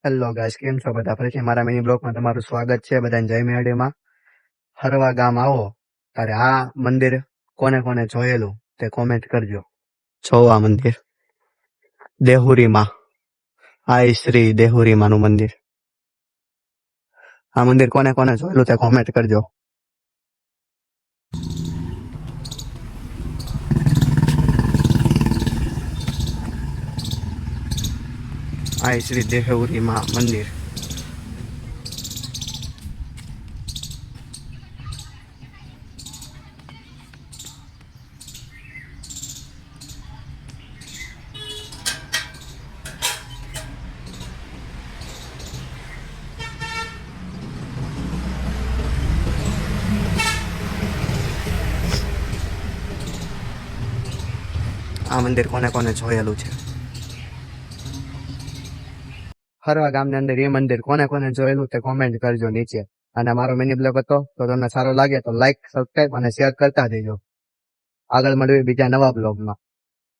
Hello guys, કેમ છો બધા? ફરીથી મારા મિની બ્લોગમાં તમારું સ્વાગત છે. બધાને જય મેરડીમાં. હરવા ગામ આવો ત્યારે આ મંદિર કોને કોને જોયેલું તે કોમેન્ટ કરજો. છો આ મંદિર દેહુરીમાં, આ શ્રી દેહુરીમાં નું મંદિર. આ મંદિર કોને કોને જોયેલું તે કોમેન્ટ કરજો. આ શ્રી દેહુરીમાં મંદિર. આ મંદિર કોને કોને જોયેલું છે? હરવા ગામની અંદર એ મંદિર કોને કોને જોયેલું તે કોમેન્ટ કરજો નીચે. અને મારો મિની બ્લોગ હતો તો તમને સારો લાગે તો લાઈક, સબસ્ક્રાઈબ અને શેર કરતા જજો. આગળ મળીએ બીજા નવા બ્લોગમાં.